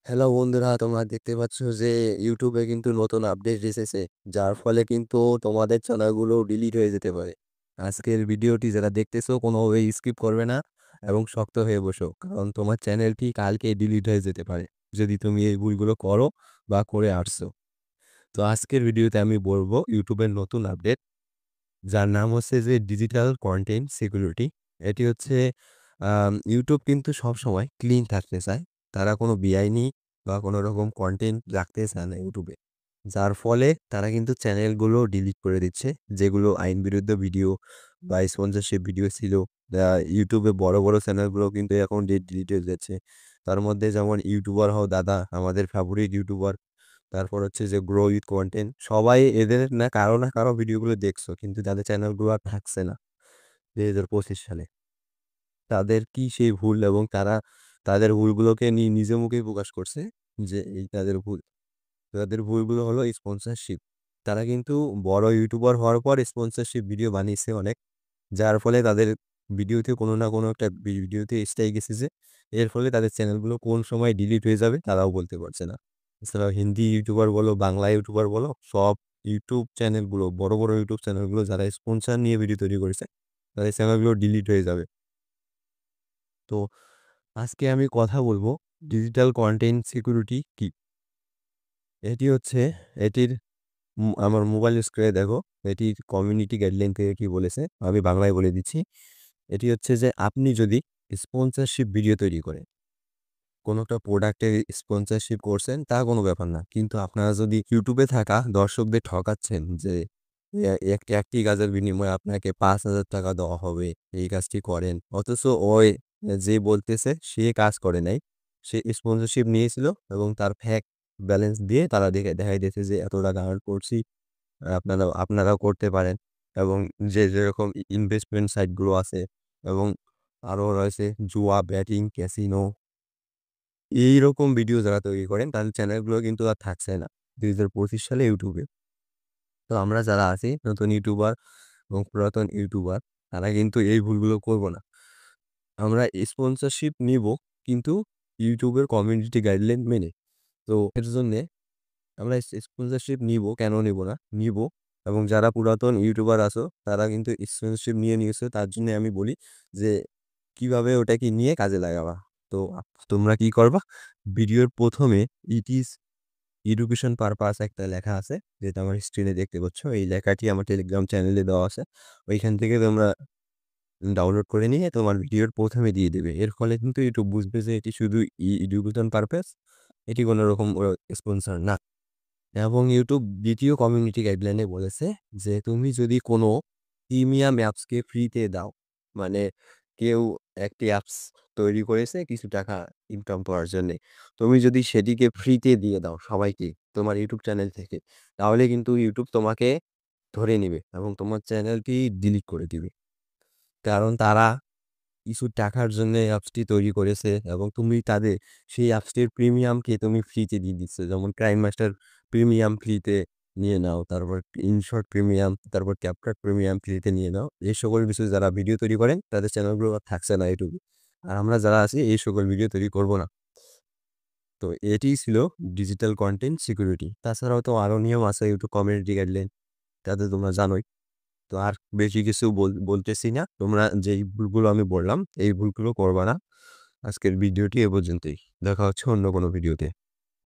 Hello বন্ধুরা, তোমরা দেখতে পাচ্ছ যে ইউটিউবে কিন্তু নতুন আপডেট এসেছে, যার ফলে কিন্তু তোমাদের চ্যানেলগুলো ডিলিট হয়ে যেতে পারে। আজকের ভিডিওটি যারা দেখতেছো কোনোভাবেই স্কিপ করবে না এবং শক্ত হয়ে বসো, কারণ তোমার চ্যানেলটি কালকে ডিলিট হয়ে যেতে পারে যদি তুমি এই ভুলগুলো করো বা করে আসছো। তো আজকের ভিডিওতে আমি বলবো ইউটিউবের নতুন আপডেট, যার নাম হচ্ছে যে ডিজিটাল কন্টেন্ট সিকিউরিটি। এটি হচ্ছে ইউটিউব কিন্তু সবসময় ক্লিন থাকতে চায়। তারা কোনো বেআইনি বা কোনো রকম কন্টেন্ট রাখতে চায় না ইউটিউবে। যার ফলে তারা কিন্তু চ্যানেলগুলো ডিলিট করে দিচ্ছে, যেগুলো আইন বিরুদ্ধ ভিডিও বা স্পন্সরশিপ ভিডিও ছিল। ইউটিউবে বড়, বড় চ্যানেলগুলো কিন্তু এখন ডিলিট হয়ে যাচ্ছে। তার মধ্যে যেমন ইউটিউবার হও দাদা, আমাদের ফেভারিট ইউটিউবার। তারপর হচ্ছে যে গ্রো উইথ কনটেন্ট। সবাই এদের না কারো ভিডিওগুলো দেখছো, কিন্তু তাদের চ্যানেলগুলো আর থাকছে না ২০২৫ সালে। তাদের কি সেই ভুল, এবং তারা তাদের ভুলগুলোকে নিজে মুখেই প্রকাশ করছে যে এই তাদের ভুল। তাদের ভুলগুলো হলো স্পন্সরশিপ। তারা কিন্তু বড় ইউটিউবার হওয়ার পর স্পন্সরশিপ ভিডিও বানিয়েছে অনেক। যার ফলে তাদের ভিডিওতে কোনো না কোনো একটা ভিডিওতে স্ট্রাইক এসেছে। এর ফলে তাদের চ্যানেলগুলো কোন সময় ডিলিট হয়ে যাবে তারাও বলতে পারছে না। এছাড়াও হিন্দি ইউটিউবার বলো, বাংলা ইউটিউবার বলো, সব ইউটিউব চ্যানেলগুলো, বড়, বড় ইউটিউব চ্যানেলগুলো যারা স্পন্সর নিয়ে ভিডিও তৈরি করেছে, তাদের চ্যানেলগুলো ডিলিট হয়ে যাবে। তো আজকে আমি কথা বলব ডিজিটাল কনটেন্ট সিকিউরিটি কি? এটি হচ্ছে এটির আমার মোবাইল স্ক্রিনে দেখো, এটির কমিউনিটি গাইডলাইন থেকে কি বলেছে আমি বাংলায় বলে দিচ্ছি। এটি হচ্ছে যে আপনি যদি স্পন্সরশিপ ভিডিও তৈরি করেন, কোনো একটা প্রোডাক্টের স্পন্সরশিপ করছেন তা কোনো ব্যাপার না। কিন্তু আপনারা যদি ইউটিউবে থাকা দর্শকদের ঠকাচ্ছেন যে একটি কাজের বিনিময়ে আপনাকে ৳৫,০০০ দেওয়া হবে, এই কাজটি করেন। অথচ ওই যে বলতেছে সে কাজ করে নাই। সে স্পন্সরশিপ নিয়েছিল এবং তার ফেক ব্যালেন্স দিয়ে তারা দেখাই দিয়েছে যে এত টাকা আর্ন করছি। আপনারাও করতে পারেন। এবং যেরকম ইনভেস্টমেন্ট সাইটগুলো আছে, এবং আরও রয়েছে জুয়া, ব্যাটিং, ক্যাসিনো, এইরকম ভিডিও যারা তৈরি করেন তাদের চ্যানেলগুলো কিন্তু আর থাকছে না ২০২৫ সালে ইউটিউবে। তো আমরা যারা আছি নতুন ইউটিউবার এবং পুরাতন ইউটিউবার, তারা কিন্তু এই ভুলগুলো করব না। আমরা স্পন্সরশিপ নিব, কিন্তু ইউটিউবের কমিউনিটি গাইডলাইন মেনে। তো এর জন্যে আমরা স্পন্সরশিপ নিব, কেন নিব না? নিব। এবং যারা পুরাতন ইউটিউবার আছো তারা কিন্তু স্পন্সরশিপ নিয়েছো। তার জন্য আমি বলি যে কিভাবে ওটাকে নিয়ে কাজে লাগাবা। তো তোমরা কি করবা? ভিডিওর ১ম এ ইট ইজ এডুকেশন পারপাস একটা লেখা আছে, যেটা আমার স্ক্রিনে দেখতে পাচ্ছ। এই লেখাটি আমার টেলিগ্রাম চ্যানেলে দেওয়া আছে। ওইখান থেকে তোমরা ডাউনলোড করে নিয়ে তোমার ভিডিওর ১ম এ দিয়ে দেবে। এর ফলে কিন্তু ইউটিউব বুঝবে যে এটি শুধু এডুকেশন পারপাস, এটি কোনো রকম স্পন্সর না। এবং ইউটিউব ২য় কমিউনিটি গাইডলাইনে বলেছে যে তুমি যদি কোনো প্রিমিয়াম অ্যাপসকে ফ্রিতে দাও, মানে কেউ একটি অ্যাপস তৈরি করেছে কিছু টাকা ইনকাম পাওয়ার জন্যে। তুমি যদি সেটিকে ফ্রিতে দিয়ে দাও সবাইকে তোমার ইউটিউব চ্যানেল থেকে, তাহলে কিন্তু ইউটিউব তোমাকে ধরে নিবে এবং তোমার চ্যানেলটি ডিলিট করে দিবে। কারণ তারা কিছু টাকার জন্য অ্যাপসটি তৈরি করেছে এবং তুমি তাদের সেই অ্যাপসটির প্রিমিয়ামকে তুমি ফ্রিতে দিয়ে দিচ্ছ। যেমন ক্রাইম মাস্টার প্রিমিয়াম ফ্রিতে নিয়ে নাও, তারপর ইনশর্ট প্রিমিয়াম, তারপর ক্যাপকাট প্রিমিয়াম ফ্রিতে নিয়ে নাও। এই সকল বিষয়ে যারা ভিডিও তৈরি করেন তাদের চ্যানেলগুলো আর থাকছে না ইউটিউবে। আর আমরা যারা আছি এই সকল ভিডিও তৈরি করব না। তো এটিই ছিল ডিজিটাল কনটেন্ট সিকিউরিটি। তাছাড়াও তো আরও নিয়ম আছে ইউটিউব কমিউনিটি গাইডলাইন, তাতে তোমরা জানোই। তো আর বেশি কিছু বলতেছি না। তোমরা যেই ভুলগুলো আমি বললাম, এই ভুলগুলো করবা না। আজকের ভিডিওটি এ পর্যন্তই। দেখা হচ্ছে অন্য কোনো ভিডিওতে।